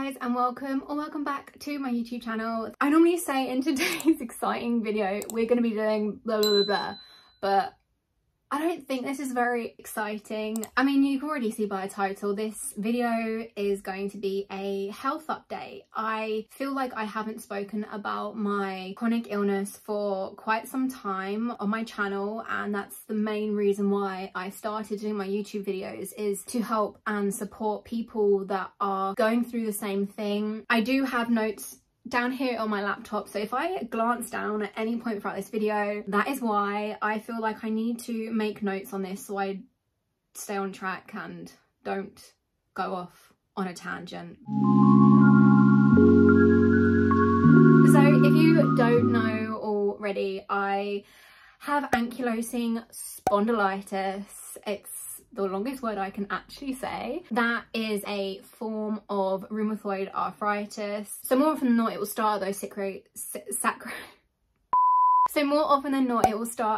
guys, and welcome back to my YouTube channel. I normally say in today's exciting video we're going to be doing blah blah blah blah, but I don't think this is very exciting. I mean, you can already see by the title, this video is going to be a health update. I feel like I haven't spoken about my chronic illness for quite some time on my channel, and that's the main reason why I started doing my YouTube videos, is to help and support people that are going through the same thing. I do have notes down here on my laptop, so if I glance down at any point throughout this video, that is why. I feel like I need to make notes on this so I stay on track and don't go off on a tangent. So if you don't know already, I have ankylosing spondylitis. It's the longest word I can actually say. That is a form of rheumatoid arthritis. So more often than not, it will start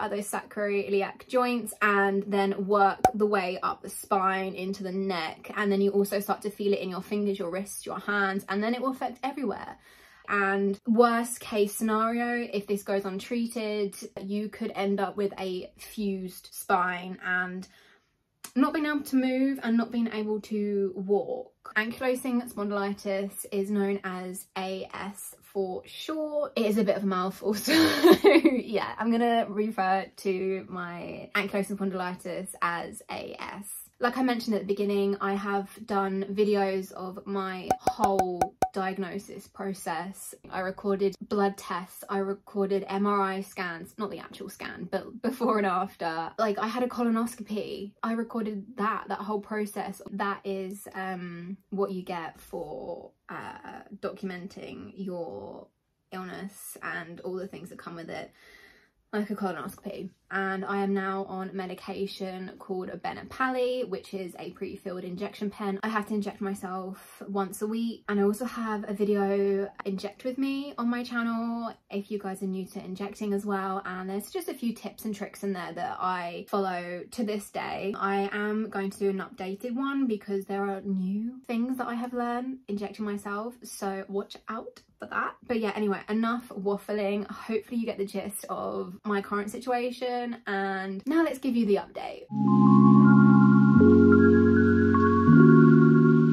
at those sacroiliac joints and then work the way up the spine into the neck, and then you also start to feel it in your fingers, your wrists, your hands, and then it will affect everywhere. And worst case scenario, if this goes untreated, you could end up with a fused spine and not being able to move and not being able to walk. Ankylosing spondylitis is known as AS for short. It is a bit of a mouthful, so yeah, I'm gonna refer to my ankylosing spondylitis as AS. Like I mentioned at the beginning, I have done videos of my whole diagnosis process. I recorded blood tests, I recorded MRI scans, not the actual scan, but before and after. Like, I had a colonoscopy, I recorded that whole process. That is what you get for documenting your illness and all the things that come with it, like a colonoscopy. And I am now on medication called Benapali, which is a pre-filled injection pen. I have to inject myself once a week, and I also have a video Inject With Me on my channel if you guys are new to injecting as well, and there's just a few tips and tricks in there that I follow to this day. I am going to do an updated one because there are new things that I have learned injecting myself, so watch out for that. But yeah, anyway, enough waffling. Hopefully you get the gist of my current situation, and now let's give you the update.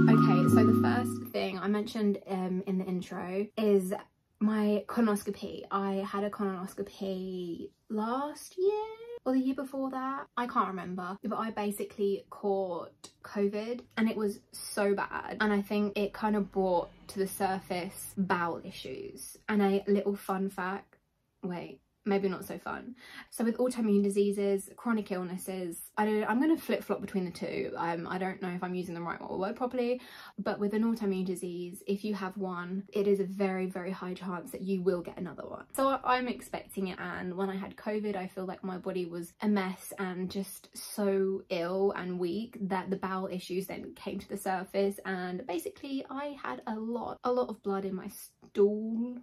Okay, so the first thing I mentioned in the intro is my colonoscopy. I had a colonoscopy last year or the year before that, I can't remember, but I basically caught COVID and it was so bad, and I think it kind of brought to the surface bowel issues. And a little fun fact, wait, maybe not so fun. So with autoimmune diseases, chronic illnesses, I'm going to flip-flop between the two. I don't know if I'm using the right word properly, but with an autoimmune disease, if you have one, it is a very, very high chance that you will get another one. So I'm expecting it, and when I had COVID, I feel like my body was a mess and just so ill and weak that the bowel issues then came to the surface, and basically I had a lot of blood in my stool,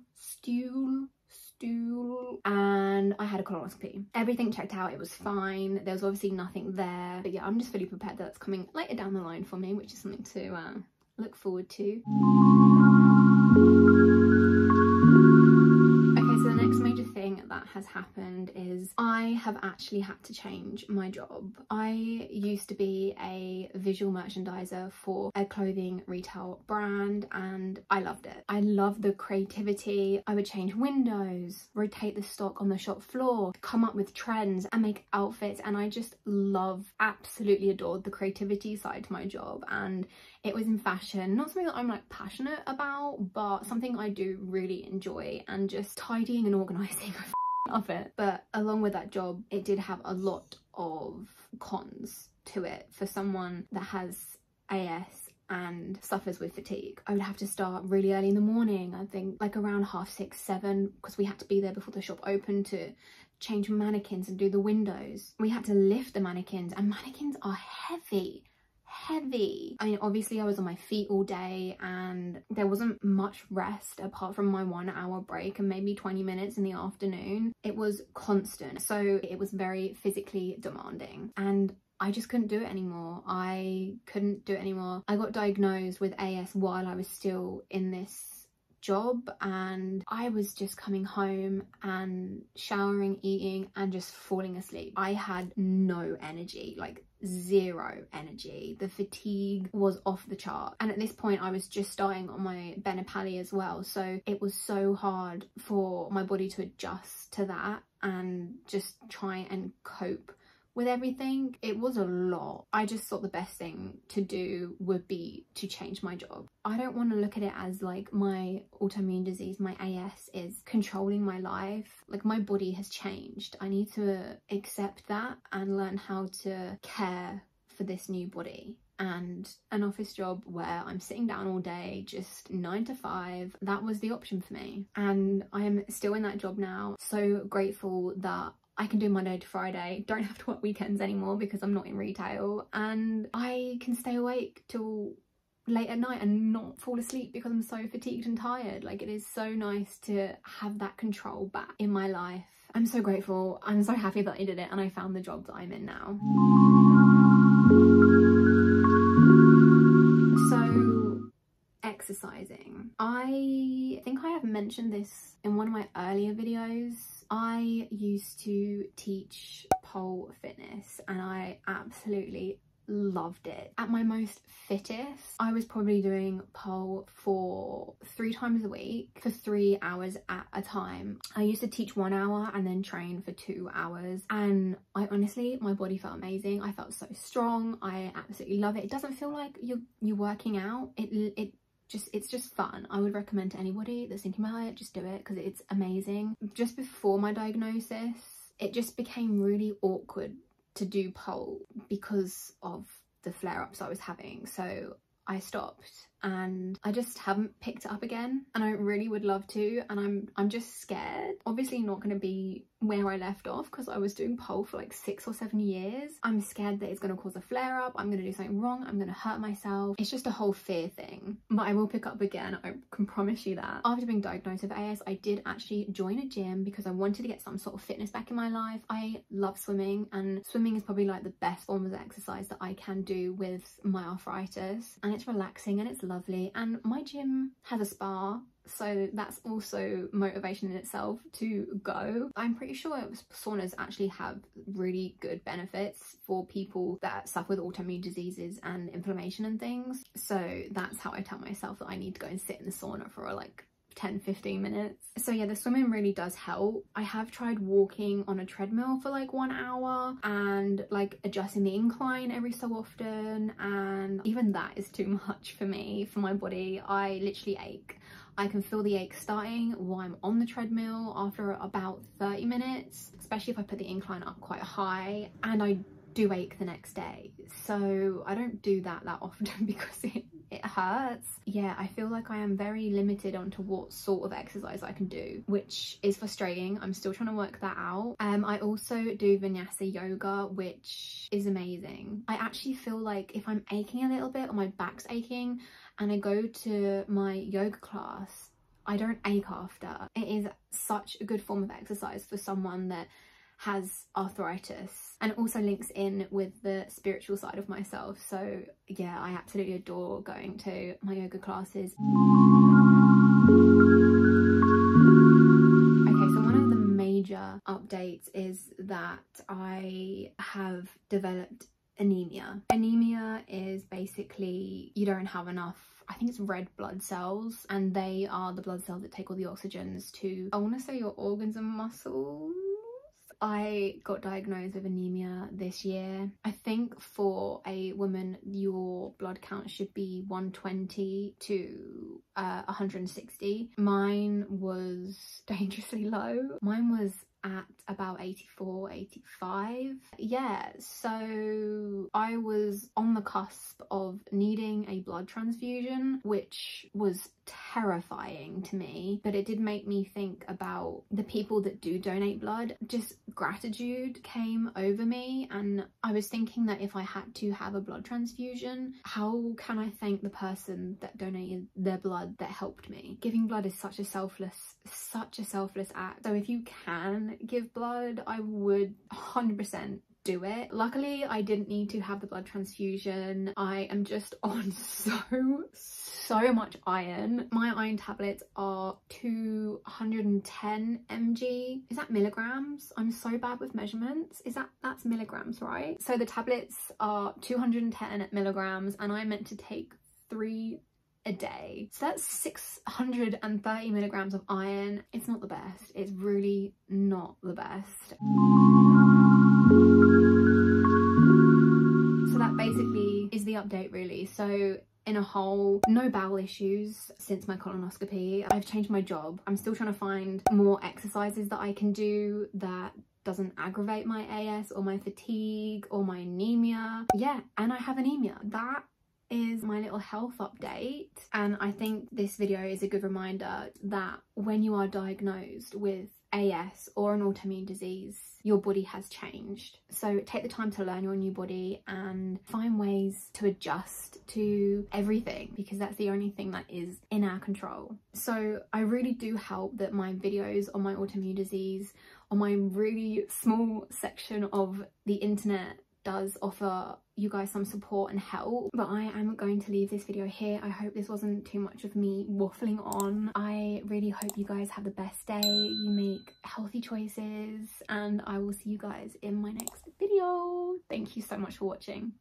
and I had a colonoscopy. Everything checked out, it was fine, there was obviously nothing there, but yeah, I'm just fully prepared that that's coming later down the line for me, which is something to look forward to. Okay, so the next major thing that has happened is I have actually had to change my job. I used to be a visual merchandiser for a clothing retail brand, and I loved it. I loved the creativity. I would change windows, rotate the stock on the shop floor, come up with trends and make outfits, and I just absolutely adored the creativity side to my job. And it was in fashion, not something that I'm like passionate about, but something I do really enjoy, and just tidying and organising, I love it. But along with that job, it did have a lot of cons to it. For someone that has AS and suffers with fatigue, I would have to start really early in the morning, I think like around 6:30, 7, because we had to be there before the shop opened to change mannequins and do the windows. We had to lift the mannequins, and mannequins are heavy. I mean, obviously I was on my feet all day and there wasn't much rest apart from my 1 hour break and maybe 20 minutes in the afternoon. It was constant, so it was very physically demanding, and I just couldn't do it anymore. I couldn't do it anymore. I got diagnosed with AS while I was still in this job, and I was just coming home and showering, eating, and just falling asleep. I had no energy, like zero energy. The fatigue was off the chart, and at this point I was just starting on my Benepali as well, so it was so hard for my body to adjust to that and just try and cope with everything. It was a lot. I just thought the best thing to do would be to change my job. I don't want to look at it as like my autoimmune disease, my AS, is controlling my life. Like, my body has changed. I need to accept that and learn how to care for this new body. And an office job where I'm sitting down all day, just 9 to 5, that was the option for me. And I am still in that job now. So grateful that I can do Monday to Friday, don't have to work weekends anymore because I'm not in retail, and I can stay awake till late at night and not fall asleep because I'm so fatigued and tired. Like, it is so nice to have that control back in my life. I'm so grateful. I'm so happy that I did it and I found the job that I'm in now. So, exercising. I think I have mentioned this in one of my earlier videos. I used to teach pole fitness and I absolutely loved it. At my most fittest, I was probably doing pole for 3 times a week for 3 hours at a time. I used to teach 1 hour and then train for 2 hours, and I honestly, my body felt amazing. I felt so strong. I absolutely love it. It doesn't feel like you're working out. It's just fun. I would recommend to anybody that's thinking about it, just do it because it's amazing. Just before my diagnosis, it just became really awkward to do pole because of the flare-ups I was having, so I stopped and I just haven't picked it up again, and I really would love to, and I'm just scared. Obviously not going to be where I left off because I was doing pole for like 6 or 7 years. I'm scared that it's going to cause a flare up, I'm going to do something wrong, I'm going to hurt myself. It's just a whole fear thing, but I will pick up again, I can promise you that. After being diagnosed with AS, I did actually join a gym because I wanted to get some sort of fitness back in my life. I love swimming, and swimming is probably like the best form of exercise that I can do with my arthritis, and it's relaxing and it's lovely, and my gym has a spa, so that's also motivation in itself to go. I'm pretty sure saunas actually have really good benefits for people that suffer with autoimmune diseases and inflammation and things, so that's how I tell myself that I need to go and sit in the sauna for like 10-15 minutes. So yeah, the swimming really does help. I have tried walking on a treadmill for like 1 hour and like adjusting the incline every so often, and even that is too much for me, for my body. I literally ache. I can feel the ache starting while I'm on the treadmill after about 30 minutes, especially if I put the incline up quite high, and I do ache the next day. So I don't do that often because it hurts. Yeah, I feel like I am very limited onto what sort of exercise I can do, which is frustrating. I'm still trying to work that out. I also do vinyasa yoga, which is amazing. I actually feel like if I'm aching a little bit or my back's aching and I go to my yoga class, I don't ache after. It is such a good form of exercise for someone that has arthritis, and it also links in with the spiritual side of myself. So yeah, I absolutely adore going to my yoga classes. Okay, so one of the major updates is that I have developed anemia. Anemia is basically you don't have enough, I think it's red blood cells, and they are the blood cells that take all the oxygens to, I want to say, your organs and muscles. I got diagnosed with anemia this year. I think for a woman, your blood count should be 120 to 160. Mine was dangerously low. Mine was at about 84, 85. Yeah, so I was on the cusp of needing a blood transfusion, which was terrifying to me, but it did make me think about the people that do donate blood. Just gratitude came over me, and I was thinking that if I had to have a blood transfusion, how can I thank the person that donated their blood that helped me? Giving blood is such a selfless act. So if you can give blood, I would 100% do it. Luckily, I didn't need to have the blood transfusion. I am just on so much iron. My iron tablets are 210 mg. Is that milligrams? I'm so bad with measurements. That's milligrams, right? So the tablets are 210 milligrams and I'm meant to take 3 a day. So that's 630 milligrams of iron. It's not the best. It's really not the best. So that basically is the update really. So in a whole, no bowel issues since my colonoscopy. I've changed my job. I'm still trying to find more exercises that I can do that doesn't aggravate my AS or my fatigue or my anemia. Yeah, and I have anemia. That is my little health update. And I think this video is a good reminder that when you are diagnosed with AS or an autoimmune disease, your body has changed. So take the time to learn your new body and find ways to adjust to everything, because that's the only thing that is in our control. So I really do hope that my videos on my autoimmune disease, on my really small section of the internet, does offer you guys some support and help. But I am going to leave this video here. I hope this wasn't too much of me waffling on. I really hope you guys have the best day, you make healthy choices, and I will see you guys in my next video. Thank you so much for watching.